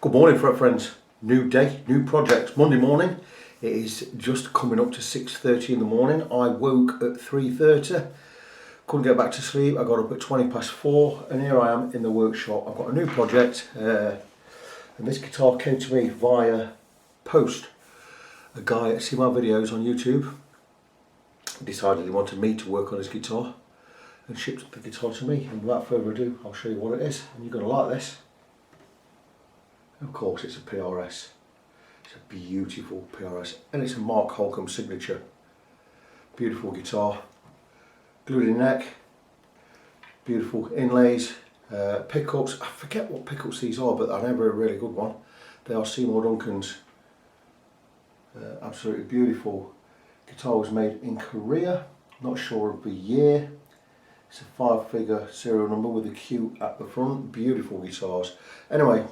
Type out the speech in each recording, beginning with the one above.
Good morning, fret friends. New day, new projects. Monday morning. It is just coming up to 6:30 in the morning. I woke at 3:30. Couldn't get back to sleep. I got up at 4:20, and here I am in the workshop. I've got a new project, and this guitar came to me via post. A guy that seen my videos on YouTube decided he wanted me to work on his guitar and shipped the guitar to me. And without further ado, I'll show you what it is, and you're going to like this. Of course, it's a PRS. It's a beautiful PRS, and it's a Mark Holcomb Signature. Beautiful guitar, glued in neck, beautiful inlays, pickups. I forget what pickups these are, but I know they're a really good one. They are Seymour Duncan's. Absolutely beautiful. Guitar was made in Korea. Not sure of the year. It's a 5-figure serial number with a Q at the front. Beautiful guitars. Anyway.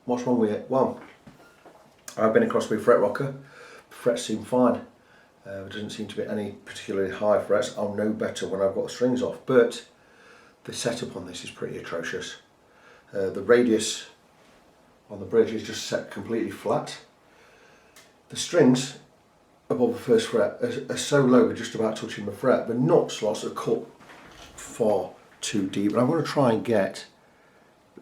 What's wrong with it? Well, I've been across with fret rocker. The frets seem fine. There doesn't seem to be any particularly high frets. I'll know better when I've got the strings off, but the setup on this is pretty atrocious. The radius on the bridge is just set completely flat. The strings above the first fret are so low they're just about touching the fret. The nut slots are cut far too deep, and I'm going to try and get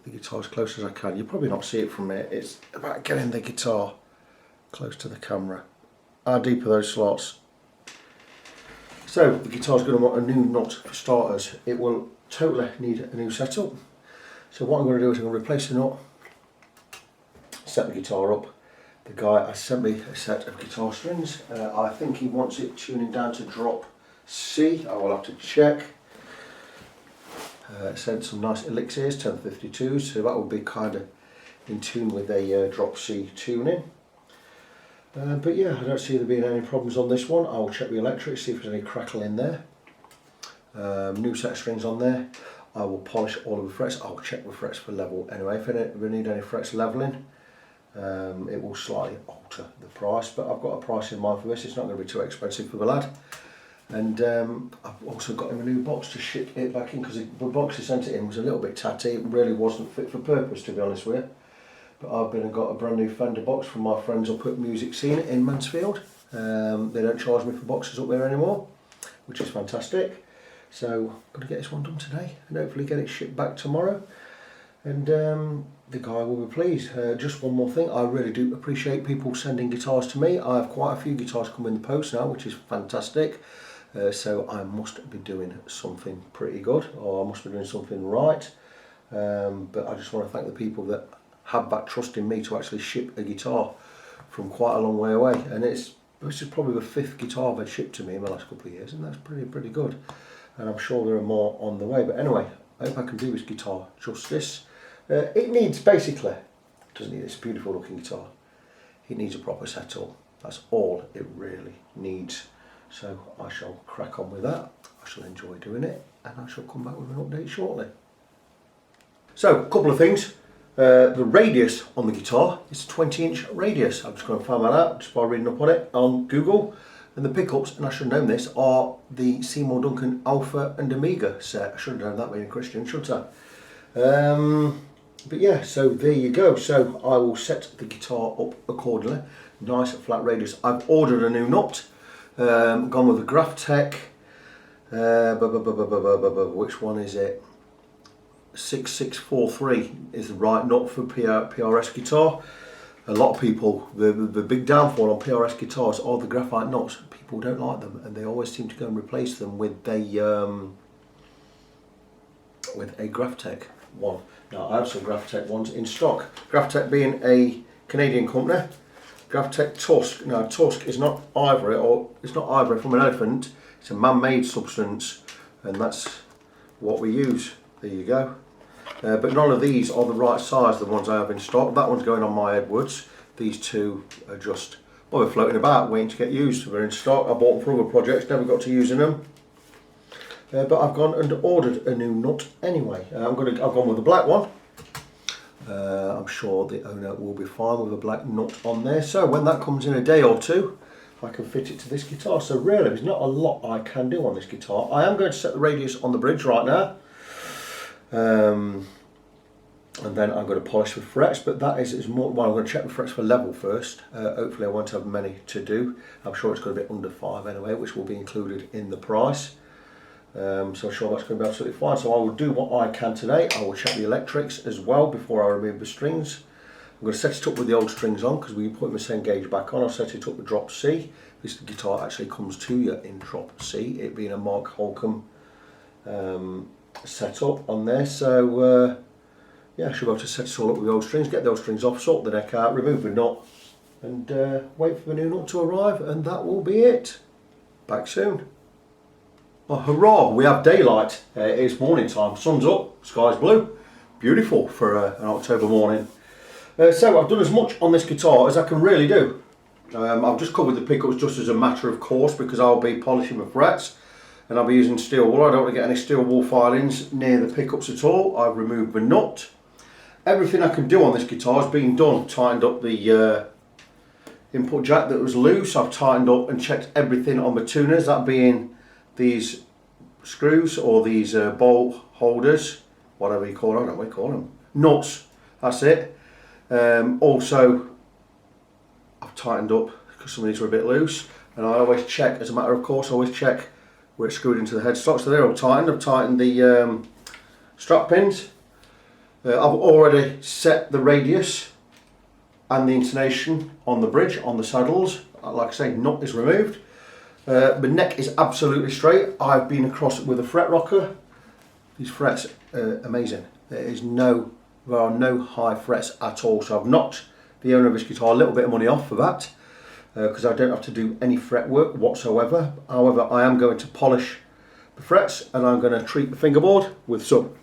the guitar as close as I can. You'll probably not see it from here. It's about getting the guitar close to the camera. How deep are those slots? So the guitar's going to want a new nut for starters. It will totally need a new setup. So what I'm going to do is I'm going to replace the nut, set the guitar up. The guy has sent me a set of guitar strings. I think he wants it tuning down to drop C. I will have to check. Sent some nice elixirs, 1052s, so that would be kind of in tune with a drop C tuning. But yeah, I don't see there being any problems on this one. I'll check the electrics, see if there's any crackle in there. New set of strings on there. I will polish all of the frets. I'll check the frets for level anyway. If we need any frets leveling, it will slightly alter the price, but I've got a price in mind for this. It's not going to be too expensive for the lad. And I've also got him a new box to ship it back in, because the box he sent it in was a little bit tatty. It really wasn't fit for purpose, to be honest with you. But I've been and got a brand new Fender box from my friends up at Music Scene in Mansfield. They don't charge me for boxes up there anymore, which is fantastic. So I'm going to get this one done today and hopefully get it shipped back tomorrow. And the guy will be pleased. Just one more thing, I really do appreciate people sending guitars to me. I have quite a few guitars come in the post now, which is fantastic. So I must be doing something pretty good, or I must be doing something right. But I just want to thank the people that have that trust in me to actually ship a guitar from quite a long way away. And this is probably the 5th guitar they've shipped to me in the last couple of years, and that's pretty good. And I'm sure there are more on the way. But anyway, I hope I can do this guitar justice. It needs, basically, it doesn't need this beautiful looking guitar. It needs a proper setup. That's all it really needs. So I shall crack on with that. I shall enjoy doing it, and I shall come back with an update shortly. So, a couple of things. The radius on the guitar is a 20-inch radius. I'm just going to find that out just by reading up on it on Google. And the pickups, and I should have known this, are the Seymour Duncan Alpha and Omega set. I should have known that being a Christian, shouldn't I? But yeah, so there you go. So I will set the guitar up accordingly. Nice flat radius. I've ordered a new nut. Gone with a Graphtec, which one is it? 6643 is the right nut for PRS guitar. A lot of people, the big downfall on PRS guitars are the graphite nuts. People don't like them, and they always seem to go and replace them with a Graphtec one. Now I have some Graphtec ones in stock. Graphtec being a Canadian company. Graphtec Tusk. Now Tusk is not ivory, or it's not ivory from an elephant. It's a man-made substance, and that's what we use. There you go. But none of these are the right size, the ones I have in stock. That one's going on my Edwards. These two are just, well, they're floating about, waiting to get used. They're in stock. I bought them for other projects, never got to using them. But I've gone and ordered a new nut anyway. I've gone with a black one. I'm sure the owner will be fine with a black nut on there. So when that comes in a day or two, I can fit it to this guitar. So really, there's not a lot I can do on this guitar. I am going to set the radius on the bridge right now. and then I'm going to polish the frets, but that is more, well, I'm going to check the frets for level first. Hopefully I won't have many to do. I'm sure it's going to be under 5 anyway, which will be included in the price. So I'm sure that's going to be absolutely fine. So I will do what I can today. I will check the electrics as well before I remove the strings. I'm going to set it up with the old strings on, because we put the same gauge back on. I'll set it up with drop C. This guitar actually comes to you in drop C, it being a Mark Holcomb setup on there. So yeah, I should be able to set it all up with the old strings, get those strings off, sort the neck out, remove the nut, and wait for the new nut to arrive, and that will be it. Back soon. Oh, hurrah, we have daylight. It's morning time, sun's up, sky's blue. Beautiful for an October morning. So I've done as much on this guitar as I can really do. I've just covered the pickups just as a matter of course, because I'll be polishing the frets and I'll be using steel wool. I don't want to get any steel wool filings near the pickups at all. I've removed the nut. Everything I can do on this guitar has been done. Tightened up the input jack that was loose. I've tightened up and checked everything on the tuners, that being these screws or these bolt holders, whatever you call them, I don't know what you call them, nuts, that's it. Also I've tightened up because some of these are a bit loose, and I always check, as a matter of course, I always check where it's screwed into the headstock. So they're all tightened. I've tightened the strap pins. I've already set the radius and the intonation on the bridge, on the saddles. Like I say, nut is removed. The neck is absolutely straight. I've been across it with a fret rocker. These frets are amazing. There are no high frets at all. So I've knocked the owner of this guitar a little bit of money off for that, because I don't have to do any fret work whatsoever. However, I am going to polish the frets, and I'm going to treat the fingerboard with some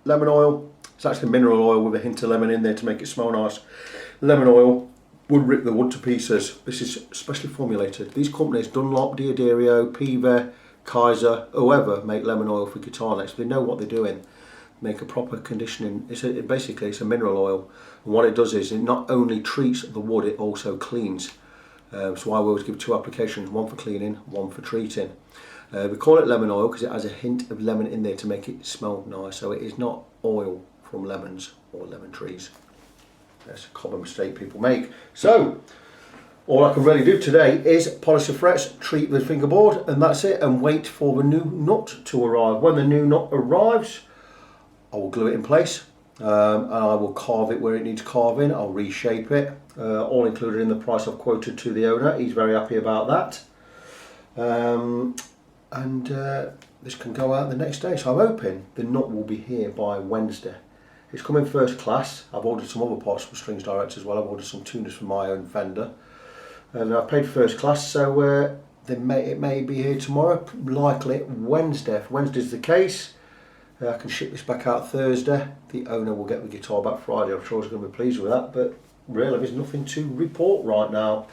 lemon oil. It's actually mineral oil with a hint of lemon in there to make it smell nice. Lemon oil would rip the wood to pieces. This is specially formulated. These companies, Dunlop, Diodario, Piva, Kaiser, whoever, make lemon oil for guitar necks. They know what they're doing. Make a proper conditioning. Basically it's a mineral oil, and what it does is it not only treats the wood, it also cleans. So I always give 2 applications, one for cleaning, one for treating. We call it lemon oil because it has a hint of lemon in there to make it smell nice. So it is not oil from lemons or lemon trees. That's a common mistake people make. So all I can really do today is polish the frets, treat the fingerboard, and that's it, and wait for the new nut to arrive. When the new nut arrives, I will glue it in place, and I will carve it where it needs carving. I'll reshape it, all included in the price I've quoted to the owner. He's very happy about that. This can go out the next day, so I'm hoping the nut will be here by Wednesday. It's coming first class. I've ordered some other parts from Strings Direct as well. I've ordered some tuners from my own Fender, and I've paid first class, so it may be here tomorrow, likely Wednesday. If Wednesday's the case, I can ship this back out Thursday. The owner will get the guitar back Friday. I'm sure he's going to be pleased with that, but really there's nothing to report right now.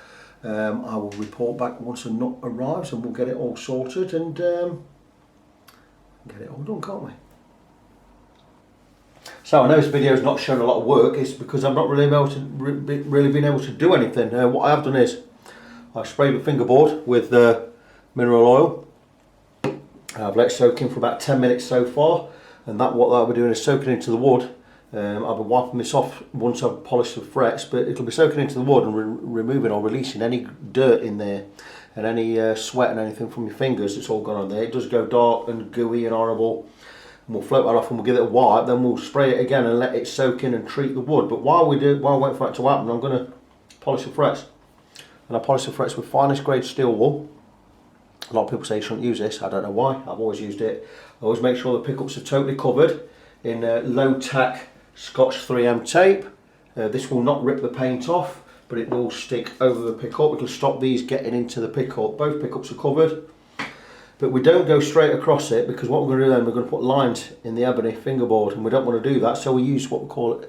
I will report back once the nut arrives, and we'll get it all sorted and get it all done, can't we? So I know this video is not showing a lot of work. It's because I'm not really been able to do anything. What I have done is I've sprayed the fingerboard with mineral oil. I've let it soak in for about 10 minutes so far, and what I'll be doing is soaking into the wood. I'll be wiping this off once I've polished the frets, but it'll be soaking into the wood and removing or releasing any dirt in there, and any sweat and anything from your fingers that's all gone on there. It does go dark and gooey and horrible, and we'll float that off and we'll give it a wipe, then we'll spray it again and let it soak in and treat the wood. But while I wait for that to happen, I'm going to polish the frets, and I polish the frets with finest grade steel wool. A lot of people say you shouldn't use this. I don't know why. I've always used it. I always make sure the pickups are totally covered in low tack Scotch 3M tape. This will not rip the paint off, but it will stick over the pickup. It will stop these getting into the pickup. Both pickups are covered, but we don't go straight across it, because what we're going to do then, we're going to put lines in the ebony fingerboard, and we don't want to do that. So we use what we call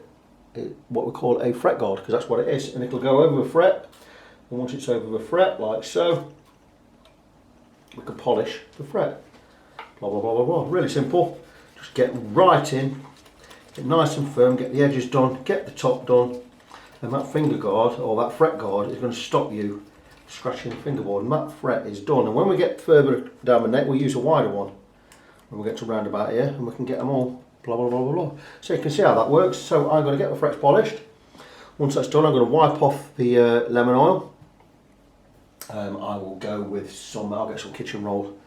a fret guard, because that's what it is, and it'll go over the fret. And once it's over the fret, like so, we can polish the fret. Blah blah blah blah blah. Really simple. Just get right in, get nice and firm, get the edges done, get the top done, and that finger guard or that fret guard is going to stop you scratching the fingerboard, and that fret is done. And when we get further down the neck, we'll use a wider one when we get to round about here, and we can get them all blah blah blah blah blah. So you can see how that works. So I'm going to get the frets polished. Once that's done, I'm going to wipe off the lemon oil. I will go with some, I'll get some kitchen roll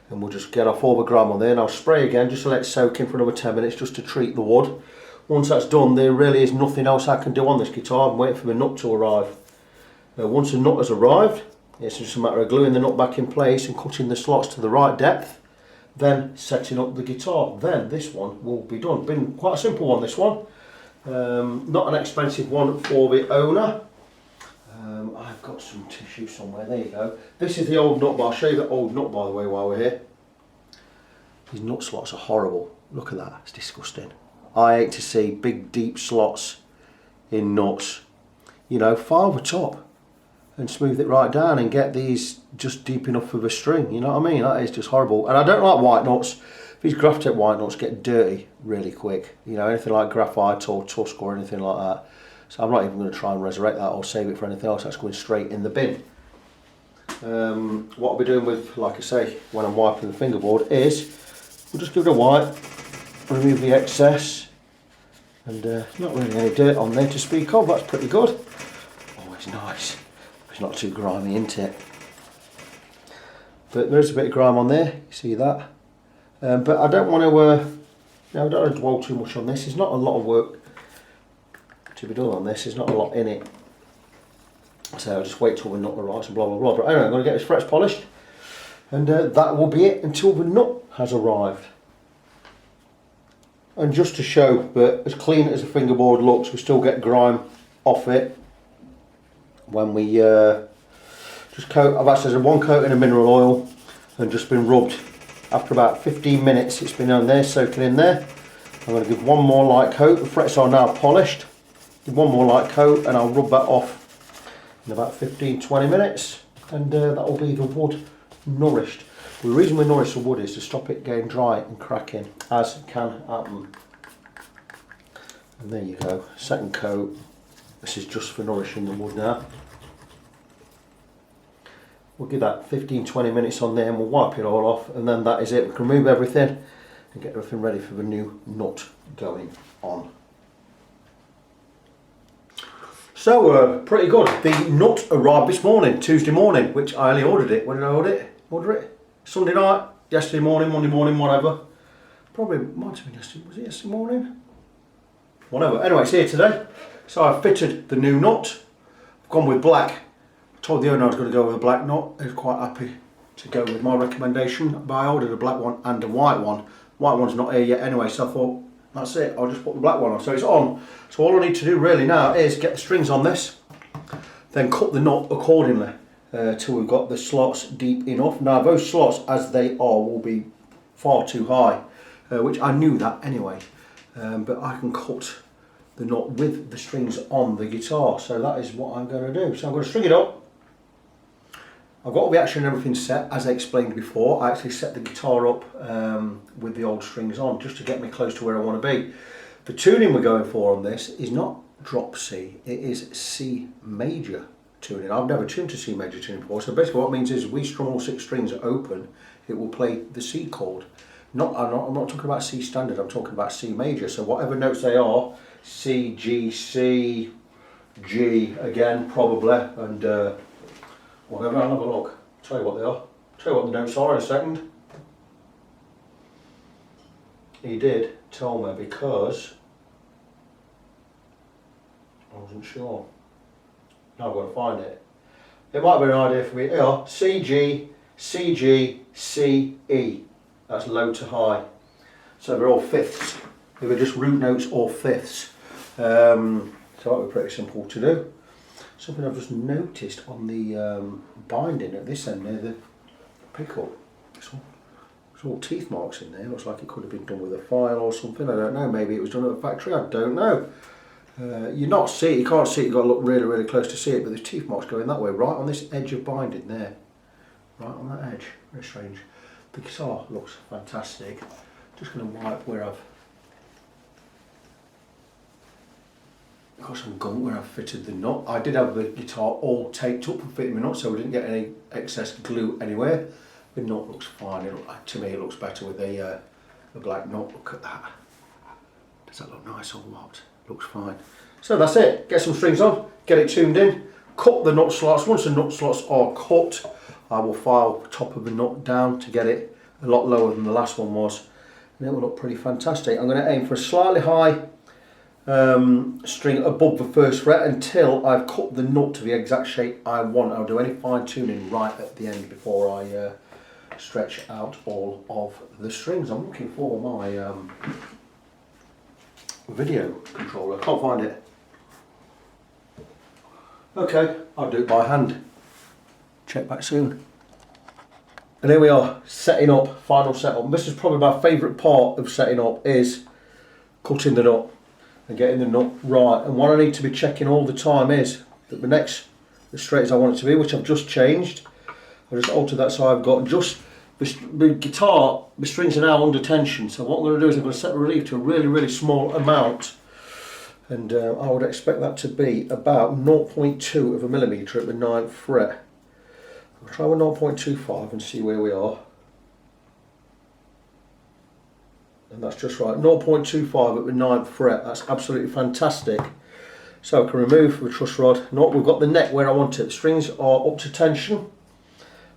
and we'll just get off all the grime on there, and I'll spray again just to let it soak in for another 10 minutes just to treat the wood. Once that's done, there really is nothing else I can do on this guitar. I'm waiting for the nut to arrive. Once the nut has arrived, it's just a matter of gluing the nut back in place and cutting the slots to the right depth, then setting up the guitar. Then this one will be done. Been quite a simple one, this one. Not an expensive one for the owner. I've got some tissue somewhere, there you go. This is the old nut, but I'll show you the old nut by the way while we're here. These nut slots are horrible. Look at that, it's disgusting. I hate to see big deep slots in nuts. You know, file the top and smooth it right down and get these just deep enough for the string, you know what I mean? That is just horrible. And I don't like white nuts. These graphite white nuts get dirty really quick. You know, anything like graphite or tusk or anything like that. So I'm not even going to try and resurrect that or save it for anything else. That's going straight in the bin. What I'll be doing with, like I say, when I'm wiping the fingerboard is we'll just give it a wipe, remove the excess, and not really any dirt on there to speak of. That's pretty good. Always nice. It's not too grimy, isn't it? But there's a bit of grime on there. You see that? But I don't want to. I don't want to dwell too much on this. There's not a lot of work to be done on this. There's not a lot in it. So I'll just wait till the nut arrives and blah blah blah. But anyway, I'm going to get this frets polished, and that will be it until the nut has arrived. And just to show that as clean as the fingerboard looks, we still get grime off it when we just coat. I've actually done one coating of mineral oil and just been rubbed. After about 15 minutes, it's been on there, soaking in there. I'm going to give one more light coat. The frets are now polished. Give one more light coat and I'll rub that off in about 15-20 minutes, and that will be the wood nourished. The reason we nourish the wood is to stop it getting dry and cracking, as can happen. And there you go, second coat. This is just for nourishing the wood now. We'll give that 15-20 minutes on there and we'll wipe it all off, and then that is it. We can remove everything and get everything ready for the new nut going on. So pretty good. The nut arrived this morning, Tuesday morning, which I only ordered it. When did I order it? Sunday night, yesterday morning, Monday morning, whatever. Probably might have been yesterday. Was it yesterday morning? Whatever. Anyway, it's here today. So I've fitted the new nut. I've gone with black. I told the owner I was going to go with a black nut. He was quite happy to go with my recommendation. But I ordered a black one and a white one. White one's not here yet anyway, so I thought, that's it, I'll just put the black one on. So it's on. So all I need to do really now is get the strings on this, then cut the knot accordingly till we've got the slots deep enough. Now those slots as they are will be far too high, which I knew that anyway, but I can cut the knot with the strings on the guitar. So that is what I'm going to do. So I'm going to string it up. I've got all the action and everything set, as I explained before. I actually set the guitar up with the old strings on, just to get me close to where I want to be. The tuning we're going for on this is not drop C, it is C major tuning. I've never tuned to C major tuning before, so basically what it means is if we strum all 6 strings open, it will play the C chord. I'm not talking about C standard, I'm talking about C major. So whatever notes they are, C, G, C, G again probably, and whatever. I'll have a look. Tell you what they are. Tell you what the notes are in a second. He did tell me because I wasn't sure. Now I've got to find it. It might be an idea for me. Here, C, G, C, G, C, E. That's low to high. So they're all fifths. They were just root notes or fifths. So that would be pretty simple to do. Something I've just noticed on the binding at this end near the pickup. There's all teeth marks in there. Looks like it could have been done with a file or something. I don't know. Maybe it was done at the factory. I don't know. You can't see it. You've got to look really, really close to see it. But there's teeth marks going that way, right on this edge of binding there. Right on that edge. Very strange. The guitar looks fantastic. Just going to wipe where I've got some gunk where I've fitted the nut. I did have the guitar all taped up and fitting the nut, so we didn't get any excess glue anywhere. The nut looks fine. To me it looks better with a black nut. Look at that. Does that look nice or what? Looks fine. So that's it. Get some strings on, get it tuned in, cut the nut slots. Once the nut slots are cut, I will file the top of the nut down to get it a lot lower than the last one was, and it will look pretty fantastic. I'm going to aim for a slightly high string above the first fret until I've cut the nut to the exact shape I want. I'll do any fine tuning right at the end before I stretch out all of the strings. I'm looking for my video controller. I can't find it. Okay, I'll do it by hand. Check back soon. And here we are, setting up, final setup. This is probably my favourite part of setting up, is cutting the nut and getting the nut right. And what I need to be checking all the time is that the neck's as straight as I want it to be, which I've just changed. I just altered that so I've got just the guitar, the strings are now under tension. So what I'm going to do is I'm going to set the relief to a really, really small amount. And I would expect that to be about 0.2 of a millimetre at the 9th fret. I'll try with 0.25 and see where we are. And that's just right, 0.25 at the 9th fret. That's absolutely fantastic. So I can remove the truss rod. We've got the neck where I want it. The strings are up to tension.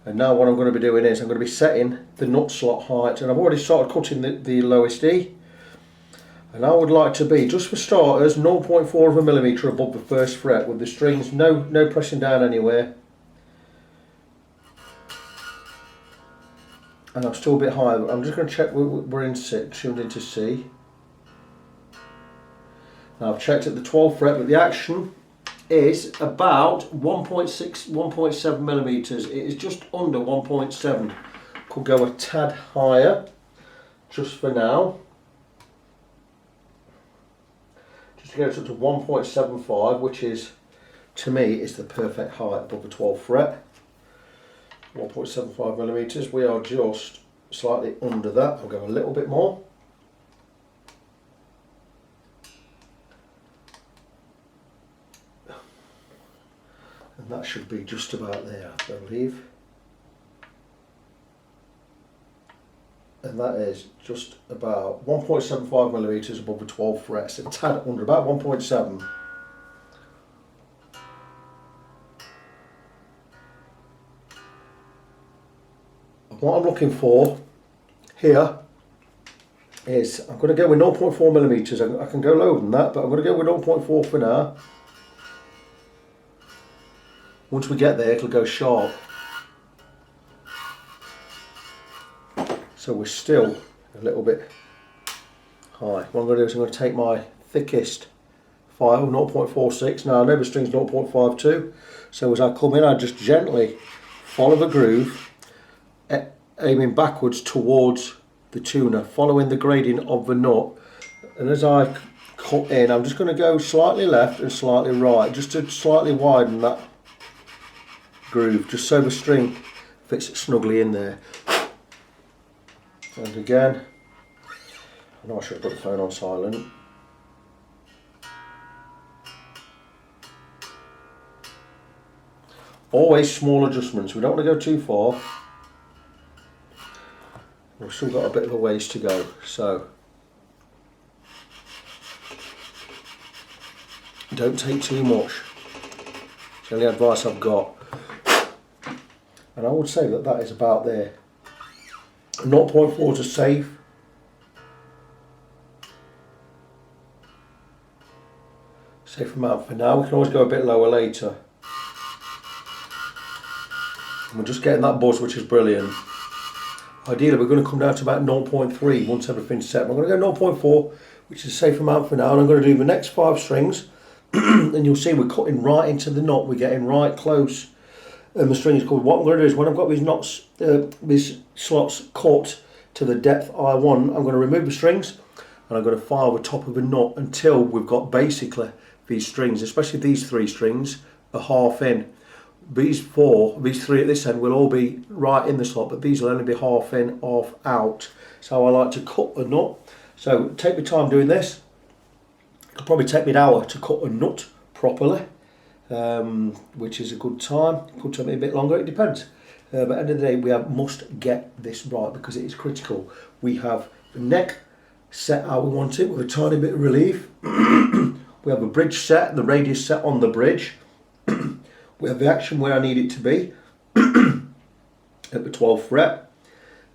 And now what I'm going to be doing is I'm going to be setting the nut slot height. And I've already started cutting the lowest E. And I would like to be, just for starters, 0.4 of a millimetre above the first fret with the strings, no pressing down anywhere. And I'm still a bit higher. I'm just going to check we're in C, tuned into C. Now I've checked at the 12th fret, but the action is about 1.6, 1.7 millimetres. It is just under 1.7. Could go a tad higher, just for now. Just to get it up to 1.75, which is, to me, is the perfect height above the 12th fret. 1.75 millimetres. We are just slightly under that. I'll go a little bit more. And that should be just about there, I believe. And that is just about 1.75 millimetres above the 12th fret. So a tad under, about 1.7. What I'm looking for here is, I'm going to go with 0.4 millimetres. I can go lower than that, but I'm going to go with 0.4 for now. Once we get there, it'll go sharp. So we're still a little bit high. What I'm going to do is I'm going to take my thickest file, 0.46. Now I know the string's 0.52, so as I come in, I just gently follow the groove, aiming backwards towards the tuner, following the grading of the nut. And as I cut in, I'm just going to go slightly left and slightly right, just to slightly widen that groove, just so the string fits snugly in there. And again, I know I should have put the phone on silent. Always small adjustments, we don't want to go too far. We've still got a bit of a ways to go, so don't take too much. It's the only advice I've got. And I would say that that is about there. 0.4 is a safe. Safe amount for now. We can always go a bit lower later. And we're just getting that buzz, which is brilliant. Ideally, we're going to come down to about 0.3 once everything's set. I'm going to go 0.4, which is a safe amount for now. And I'm going to do the next 5 strings. And you'll see we're cutting right into the knot. We're getting right close. And the string is cut. What I'm going to do is, when I've got these knots, these slots cut to the depth I want, I'm going to remove the strings. And I'm going to file the top of the knot until we've got basically these strings, especially these 3 strings, are half in. These 3 at this end will all be right in the slot, but these will only be half in, half out. So I like to cut a nut. So take your time doing this. It'll probably take me an hour to cut a nut properly, which is a good time. It could take me a bit longer, it depends. But at the end of the day, we must get this right because it is critical. We have the neck set how we want it with a tiny bit of relief. We have a bridge set, the radius set on the bridge. We have the action where I need it to be at the 12th fret,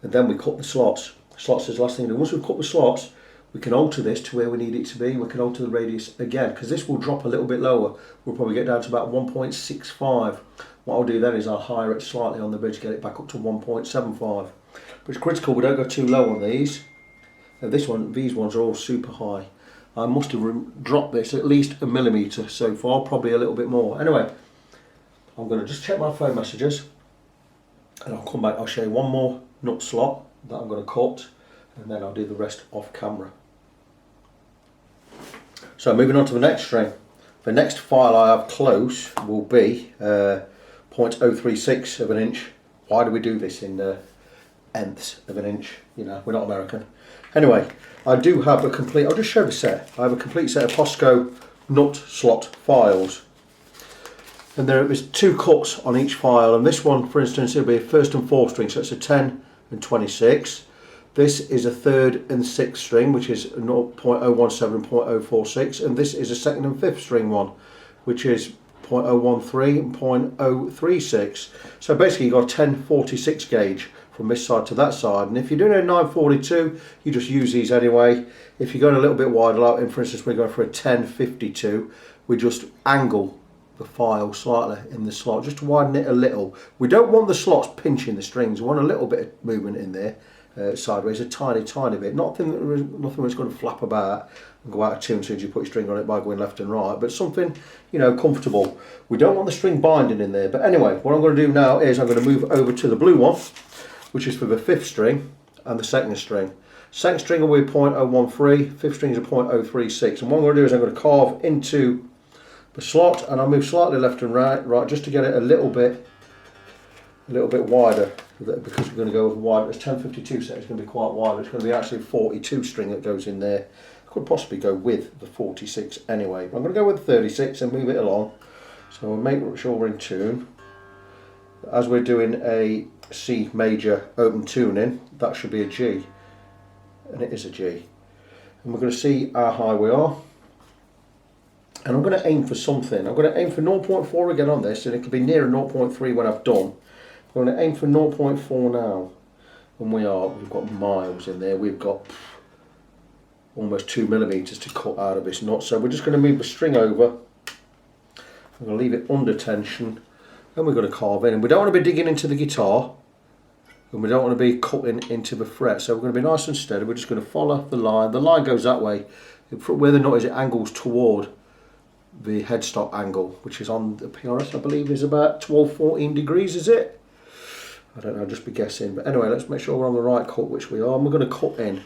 and then we cut the slots. Slots is the last thing to do. Once we've cut the slots, we can alter this to where we need it to be. We can alter the radius again, because this will drop a little bit lower. We'll probably get down to about 1.65. What I'll do then is I'll higher it slightly on the bridge, get it back up to 1.75. But it's critical we don't go too low on these. And these ones are all super high. I must have dropped this at least a millimetre so far, probably a little bit more. Anyway, I'm going to just check my phone messages, and I'll come back. I'll show you one more nut slot that I'm going to cut, and then I'll do the rest off camera. So moving on to the next string. The next file I have close will be 0.036 of an inch. Why do we do this in nths of an inch? You know, we're not American. Anyway, I do have a complete, I'll just show the set. I have a complete set of POSCO nut slot files. And there is 2 cuts on each file, and this one, for instance, it'll be a 1st and 4th string, so it's a 10 and 26. This is a 3rd and 6th string, which is 0.017 and 0.046, and this is a 2nd and 5th string one, which is 0.013 and 0.036. So basically you've got a 1046 gauge from this side to that side, and if you're doing a 942, you just use these anyway. If you're going a little bit wider, like in, for instance, we're going for a 1052, we just angle the file slightly in the slot, just to widen it a little. We don't want the slots pinching the strings. We want a little bit of movement in there, sideways, a tiny bit. Nothing that's going to flap about and go out of tune as soon as you put your string on it by going left and right, but something, you know, comfortable. We don't want the string binding in there. But anyway, what I'm going to do now is I'm going to move over to the blue one, which is for the 5th string and the 2nd string. 2nd string will be 0.013, 5th string is a 0.036, and what I'm going to do is I'm going to carve into the slot, and I'll move slightly left and right, just to get it a little bit wider, because we're going to go with wide. It's 1052 set, it's going to be quite wide. It's going to be actually a 42 string that goes in there. I could possibly go with the 46 anyway, but I'm going to go with the 36 and move it along. So we'll make sure we're in tune. As we're doing a C major open tuning, that should be a G, and it is a G. And we're going to see how high we are. And I'm going to aim for something. I'm going to aim for 0.4 again on this, and it could be nearer 0.3 when I've done. I'm going to aim for 0.4 now. And we've got miles in there. We've got almost 2 millimeters to cut out of this nut. So we're just going to move the string over. I'm going to leave it under tension, and we're going to carve in. And we don't want to be digging into the guitar, and we don't want to be cutting into the fret. So we're going to be nice and steady. We're just going to follow the line. The line goes that way. Where the nut is, it angles toward the headstock angle, which is on the PRS, I believe, is about 12-14 degrees, is it? I don't know, I'll just be guessing. But anyway, let's make sure we're on the right cut, which we are, and we're going to cut in.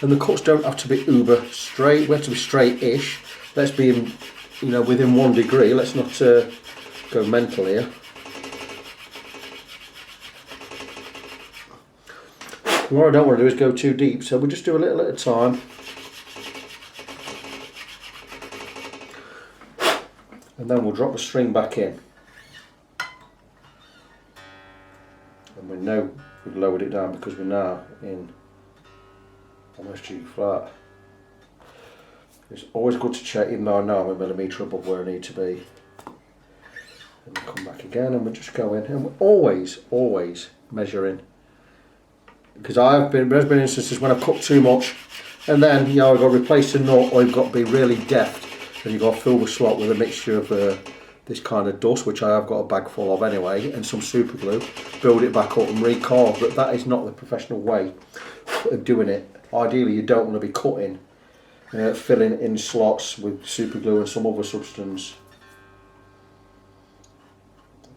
And the cuts don't have to be uber straight, we have to be straight-ish. Let's be in, you know, within 1 degree. Let's not go mental here. What I don't want to do is go too deep, so we'll just do a little at a time. And then we'll drop the string back in. And we know we've lowered it down because we're now in almost G flat. It's always good to check, even though I know I'm a millimetre above where I need to be. And we come back again, and we're just going, and we're always measuring. Because there's been instances when I've cut too much, and then, you know, I've got to replace the nut, or you've got to be really deft. And you've got to fill the slot with a mixture of this kind of dust, which I have got a bag full of anyway, and some super glue, build it back up and recarve. But that is not the professional way of doing it. Ideally, you don't want to be cutting, filling in slots with super glue and some other substance.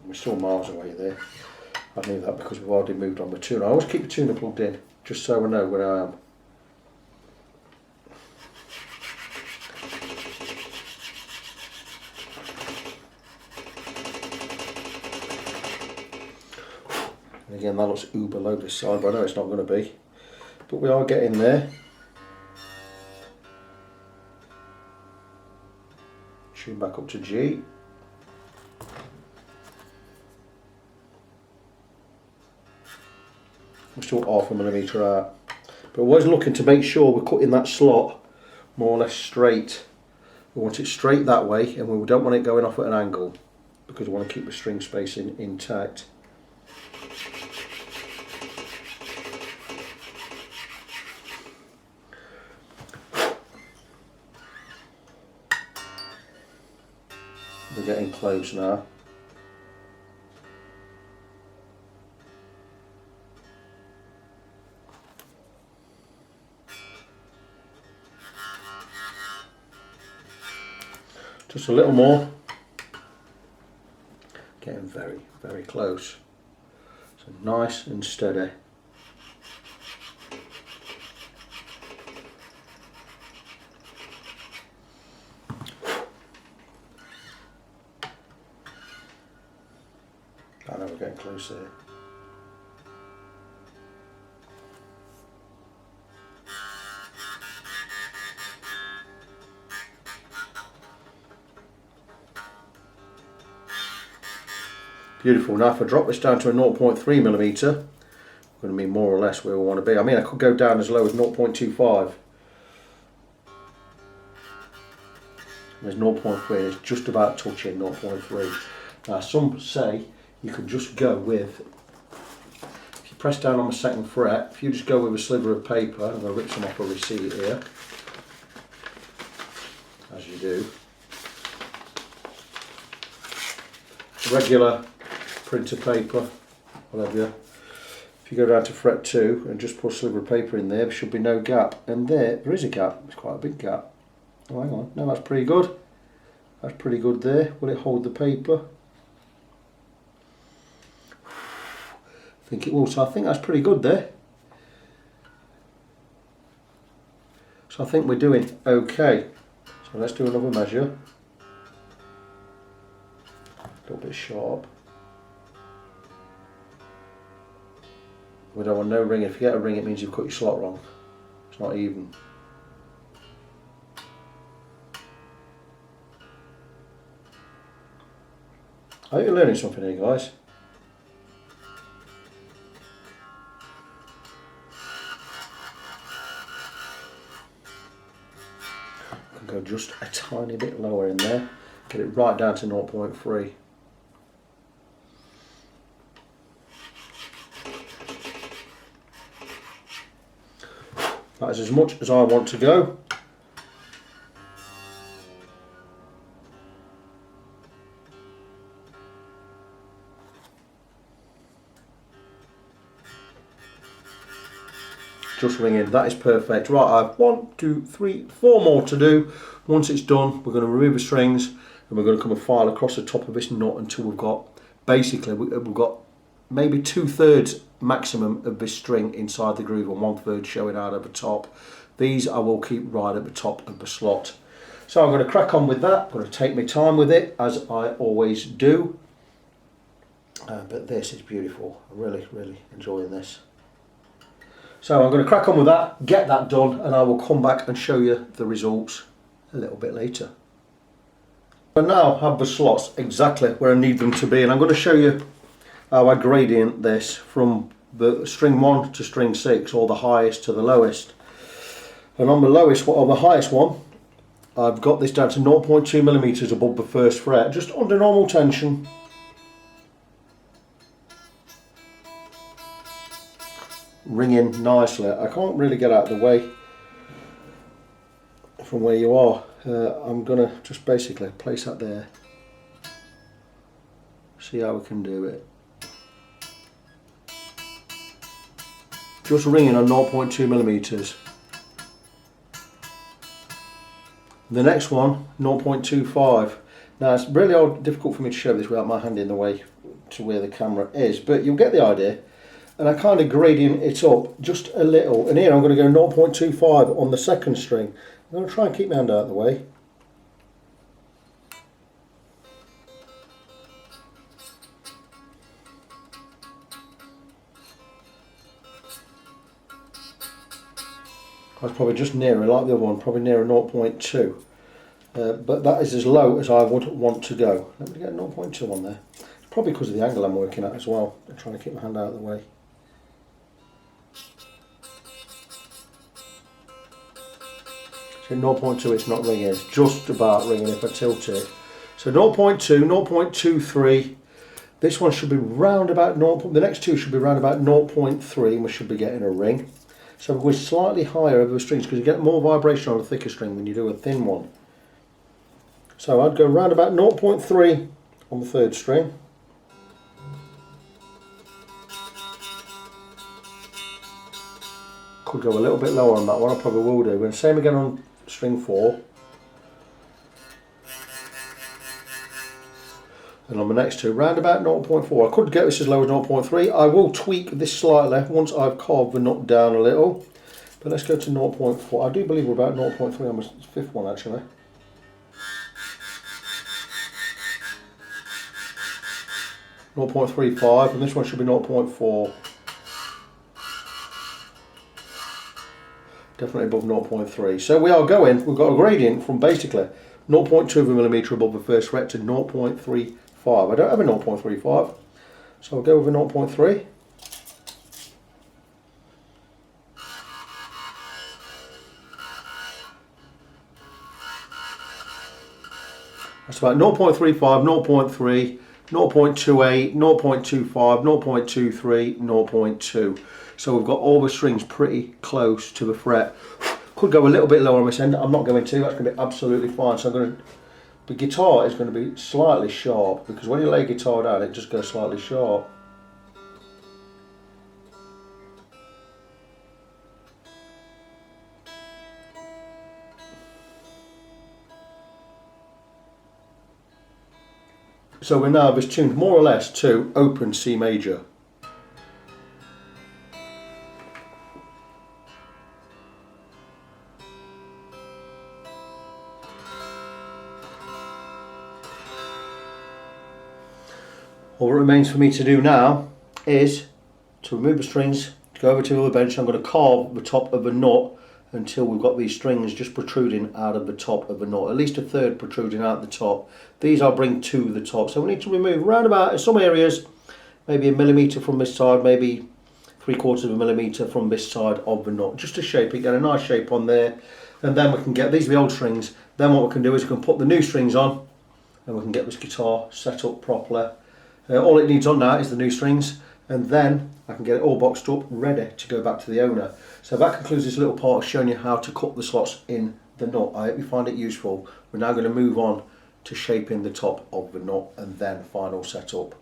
We're still miles away there. I knew that because we've already moved on the tuner. I always keep the tuner plugged in, just so I know where I am. And again, that looks uber low this side, but I know it's not going to be. But we are getting there. Tune back up to G. We're still half a millimetre out. But always looking to make sure we're cutting that slot more or less straight. We want it straight that way, and we don't want it going off at an angle because we want to keep the string spacing intact. We're getting close now. Just a little more. Getting very, very close. So nice and steady. I know we're getting close here. Beautiful. Now if I drop this down to a 0.3mm, we're going to be more or less where we want to be. I mean, I could go down as low as 0.25. There's 0.3, it's just about touching 0.3. Now some say you can just go with, if you press down on the second fret, if you just go with a sliver of paper, I'm going to rip some off a receipt here, as you do. Regular printer paper, whatever. If you go down to fret 2 and just put a sliver of paper in there, there should be no gap. And there is a gap, it's quite a big gap. Oh, hang on, no, that's pretty good. That's pretty good there. Will it hold the paper? I think it will, so I think that's pretty good there. So I think we're doing okay. So let's do another measure. A little bit sharp. We don't want no ring. If you get a ring, it means you've cut your slot wrong. It's not even. I hope you're learning something here, guys. I can go just a tiny bit lower in there. Get it right down to 0.3. That is as much as I want to go. Just ringing, that is perfect. Right, I have 1, 2, 3, 4 more to do. Once it's done, we're going to remove the strings and we're going to come and file across the top of this nut until we've got, basically, we've got maybe 2/3 maximum of this string inside the groove and 1/3 showing out at the top. These I will keep right at the top of the slot. So I'm going to crack on with that. I'm going to take my time with it, as I always do. But this is beautiful. I'm really, really enjoying this. So I'm going to crack on with that, get that done, and I will come back and show you the results a little bit later. I now have the slots exactly where I need them to be, and I'm going to show you how I gradient this from the string 1 to string 6, or the highest to the lowest. And on the lowest, or the highest one, I've got this down to 0.2mm above the first fret, just under normal tension. Ringing nicely. I can't really get out of the way from where you are. I'm going to just basically place that there. See how we can do it. Just ringing on 0.2mm. The next one, 0.25. Now it's really difficult for me to show this without my hand in the way to where the camera is, but you'll get the idea. And I kind of gradient it up just a little. And here I'm going to go 0.25 on the second string. I'm going to try and keep my hand out of the way. I was probably just nearer, like the other one, probably nearer 0.2. But that is as low as I would want to go. Let me get 0.2 on there. It's probably because of the angle I'm working at as well. I'm trying to keep my hand out of the way. So 0.2 it's not ringing, it's just about ringing if I tilt it. So 0.2, 0.23, this one should be round about 0, the next two should be round about 0.3 and we should be getting a ring. So we're slightly higher over the strings because you get more vibration on a thicker string than you do a thin one. So I'd go round about 0.3 on the third string. Could go a little bit lower on that one, I probably will do. And same again on string 4. And on the next two, round about 0.4. I could get this as low as 0.3. I will tweak this slightly once I've carved the nut down a little. But let's go to 0.4. I do believe we're about 0.3 on the fifth one actually. .35 and this one should be 0.4. Definitely above 0.3. So we are going, we've got a gradient from basically 0.2 of a millimetre above the first fret to 0.35. I don't have a 0.35, so I'll go with a 0.3. That's about 0.35, 0.3, 0.28, 0.25, 0.23, 0.2. So we've got all the strings pretty close to the fret. Could go a little bit lower on this end. I'm not going to. That's going to be absolutely fine. So I'm going to. The guitar is going to be slightly sharp because when you lay guitar down, it just goes slightly sharp. So we now have this tuned more or less to open C major. All that remains for me to do now is to remove the strings, to go over to the other bench. I'm going to carve the top of the nut until we've got these strings just protruding out of the top of the nut, at least a third protruding out the top. These I'll bring to the top. So we need to remove around about, in some areas, maybe a millimetre from this side, maybe 3/4 of a millimetre from this side of the nut, just to shape it, get a nice shape on there. And then we can get, these are the old strings, then what we can do is we can put the new strings on and we can get this guitar set up properly. All it needs on now is the new strings, and then I can get it all boxed up, ready to go back to the owner. So that concludes this little part of showing you how to cut the slots in the nut. I hope you find it useful. We're now going to move on to shaping the top of the nut and then final setup.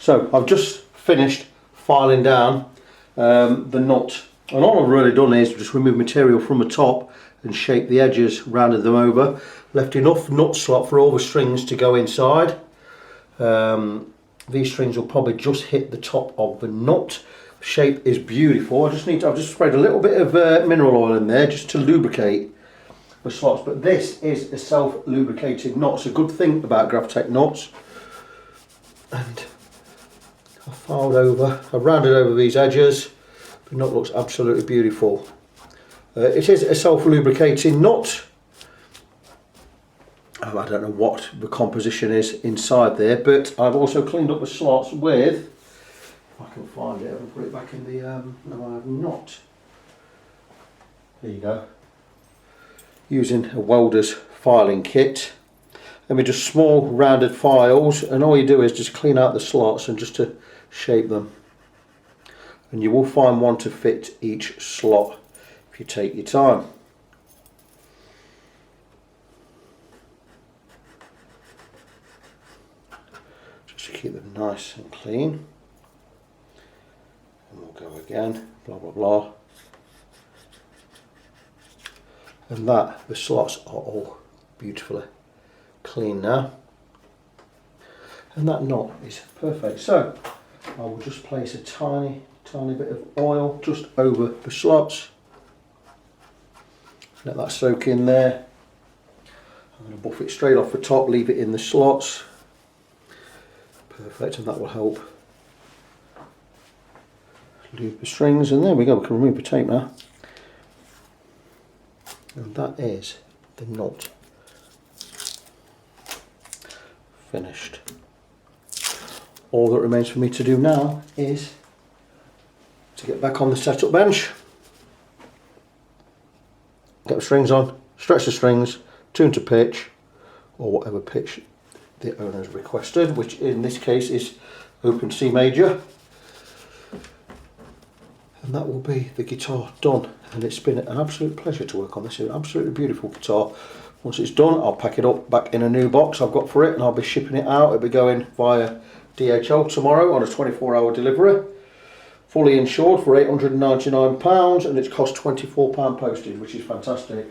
So I've just finished filing down the nut, and all I've really done is just remove material from the top and shape the edges, rounded them over, left enough nut slot for all the strings to go inside. These strings will probably just hit the top of the nut. The shape is beautiful. I've just sprayed a little bit of mineral oil in there just to lubricate the slots, but this is a self-lubricated nut. It's a good thing about Graphtec nuts. And I filed over, I've rounded over these edges. The nut looks absolutely beautiful. It is a self-lubricating nut. I don't know what the composition is inside there, but I've also cleaned up the slots with, if I can find it, I'll put it back in the, no I have not. There you go. Using a welder's filing kit. And with just small rounded files, and all you do is just clean out the slots and just to shape them. And you will find one to fit each slot if you take your time. To keep them nice and clean, and we'll go again, blah blah blah, and that the slots are all beautifully clean now, and that knot is perfect. So I will just place a tiny bit of oil just over the slots, let that soak in there. I'm going to buff it straight off the top, leave it in the slots. Perfect, and that will help lube the strings, and there we go, we can remove the tape now. And that is the knot finished. All that remains for me to do now is to get back on the setup bench, get the strings on, stretch the strings, tune to pitch, or whatever pitch the owner has requested, which in this case is open C major. And that will be the guitar done. And it's been an absolute pleasure to work on this. It's an absolutely beautiful guitar. Once it's done, I'll pack it up back in a new box I've got for it, and I'll be shipping it out. It'll be going via DHL tomorrow on a 24-hour delivery. Fully insured for £899, and it's cost £24 postage, which is fantastic.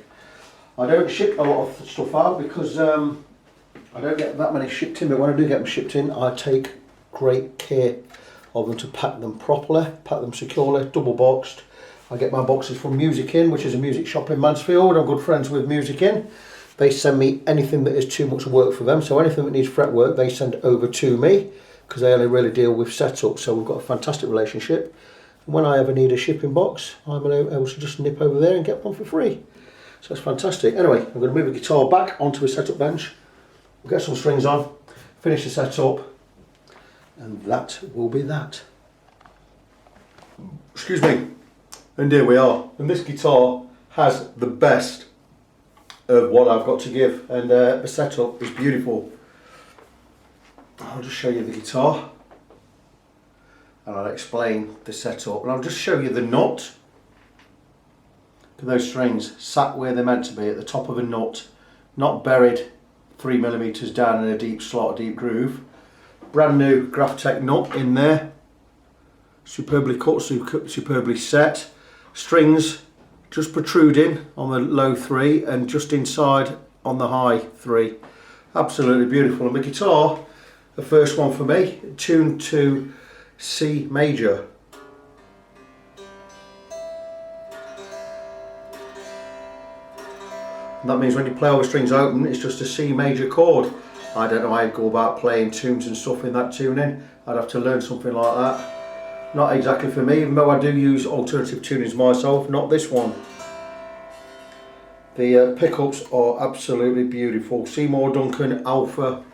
I don't ship a lot of stuff out because I don't get that many shipped in, but when I do get them shipped in, I take great care of them to pack them properly, pack them securely, double boxed. I get my boxes from Music In, which is a music shop in Mansfield. I'm good friends with Music In. They send me anything that is too much work for them, so anything that needs fret work they send over to me, because they only really deal with setup. So we've got a fantastic relationship. And when I ever need a shipping box, I'm able to just nip over there and get one for free. So it's fantastic. Anyway, I'm going to move the guitar back onto a setup bench. We'll get some strings on, finish the setup, and that will be that. Excuse me. And here we are. And this guitar has the best of what I've got to give, and the setup is beautiful. I'll just show you the guitar and I'll explain the setup, and I'll just show you the nut. Look at those strings sat where they're meant to be, at the top of a nut, not buried 3mm down in a deep slot, a deep groove. Brand new Graphtec nut in there, superbly cut, superbly set. Strings just protruding on the low 3 and just inside on the high 3. Absolutely beautiful. And the guitar, the first one for me, tuned to C major. And that means when you play all the strings open, it's just a C major chord. I don't know how you go about playing tunes and stuff in that tuning. I'd have to learn something like that. Not exactly for me, even though I do use alternative tunings myself, not this one. The pickups are absolutely beautiful. Seymour Duncan Alpha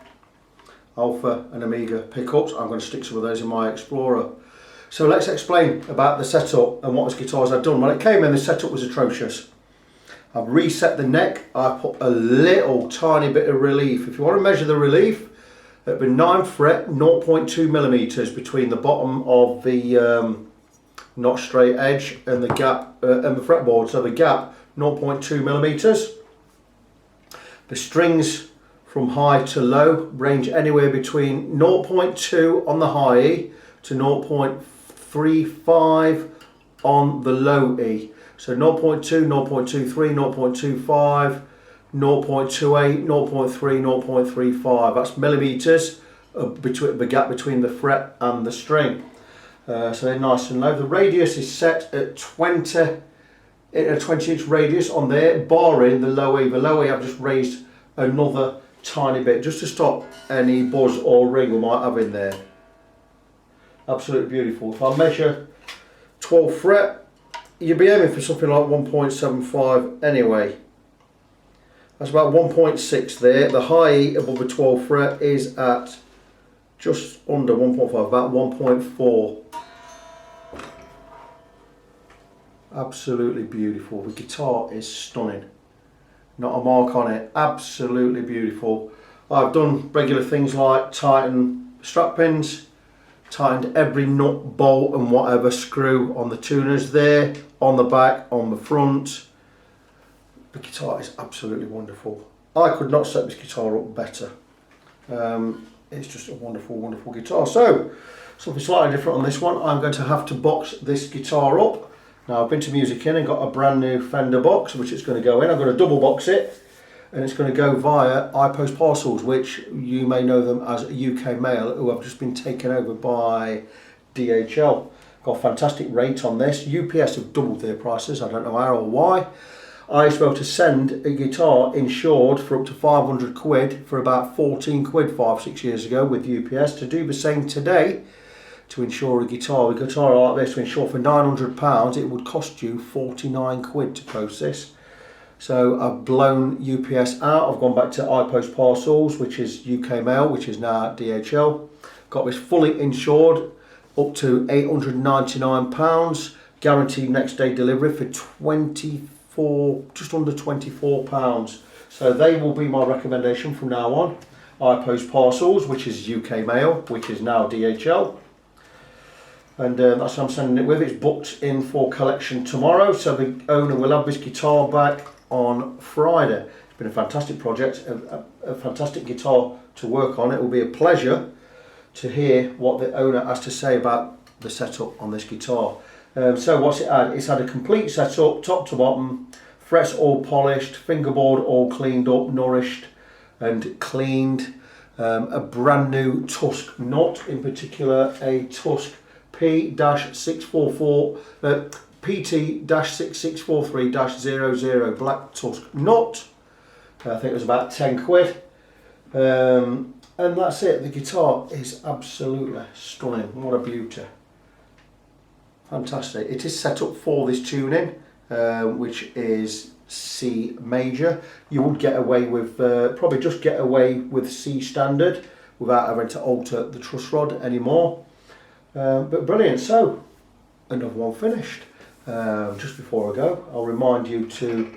and Omega pickups. I'm going to stick some of those in my Explorer. So let's explain about the setup and what guitars I've done. When it came in, the setup was atrocious. I've reset the neck. I put a little tiny bit of relief. If you want to measure the relief, it'd be 9 fret, 0.2mm between the bottom of the not straight edge and the gap and the fretboard. So the gap, 0.2mm. The strings from high to low range anywhere between 0.2 on the high E to 0.35 on the low E. So 0.2, 0.23, 0.25, 0.28, 0.3, 0.35. That's millimeters between the gap between the fret and the string. So they're nice and low. The radius is set at 20, a 20-inch radius on there, barring the low E. The low E I've just raised another tiny bit just to stop any buzz or ring we might have in there. Absolutely beautiful. If I measure 12th fret, you'd be aiming for something like 1.75 anyway. That's about 1.6 there. The high E above the 12th fret is at just under 1.5, about 1.4. Absolutely beautiful. The guitar is stunning. Not a mark on it. Absolutely beautiful. I've done regular things like tighten strap pins, tightened every nut, bolt and whatever screw on the tuners there, on the back, on the front. The guitar is absolutely wonderful. I could not set this guitar up better. It's just a wonderful, wonderful guitar. So, something slightly different on this one. I'm going to have to box this guitar up. Now, I've been to Music In and got a brand new Fender box, which it's going to go in. I'm going to double box it, and it's going to go via iPost Parcels, which you may know them as UK Mail, who have just been taken over by DHL. Got a fantastic rate on this. UPS have doubled their prices. I don't know how or why. I used to be able to send a guitar insured for up to 500 quid for about 14 quid 5-6 years ago with UPS. To do the same today, to insure a guitar like this, to insure for £900, it would cost you 49 quid to process. So I've blown UPS out. I've gone back to iPost Parcels, which is UK Mail, which is now DHL. Got this fully insured up to £899, guaranteed next day delivery for £24 for just under £24. So they will be my recommendation from now on. I post parcels, which is UK mail, which is now DHL. And that's what I'm sending it with. It's booked in for collection tomorrow, so the owner will have this guitar back on Friday. It's been a fantastic project, a fantastic guitar to work on. It will be a pleasure to hear what the owner has to say about the setup on this guitar. So what's it had? It's had a complete setup, top to bottom, frets all polished, fingerboard all cleaned up, nourished and cleaned, a brand new Tusk nut, in particular a Tusk P-644 PT-6643-00 black Tusk nut. I think it was about 10 quid. And that's it. The guitar is absolutely stunning. What a beauty. Fantastic. It is set up for this tuning, which is C major. You would get away with, probably just get away with C standard without having to alter the truss rod anymore. But brilliant. So, another one finished. Just before I go, I'll remind you to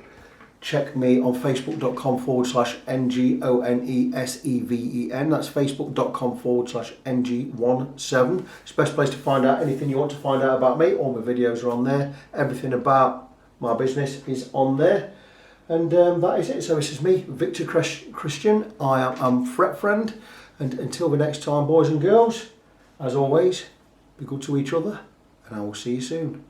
check me on facebook.com/NGONESEVEN. That's facebook.com/NG17. It's the best place to find out anything you want to find out about me. All my videos are on there. Everything about my business is on there. And that is it. So this is me, Victor Christian. I am Fret Friend. And until the next time, boys and girls, as always, be good to each other, and I will see you soon.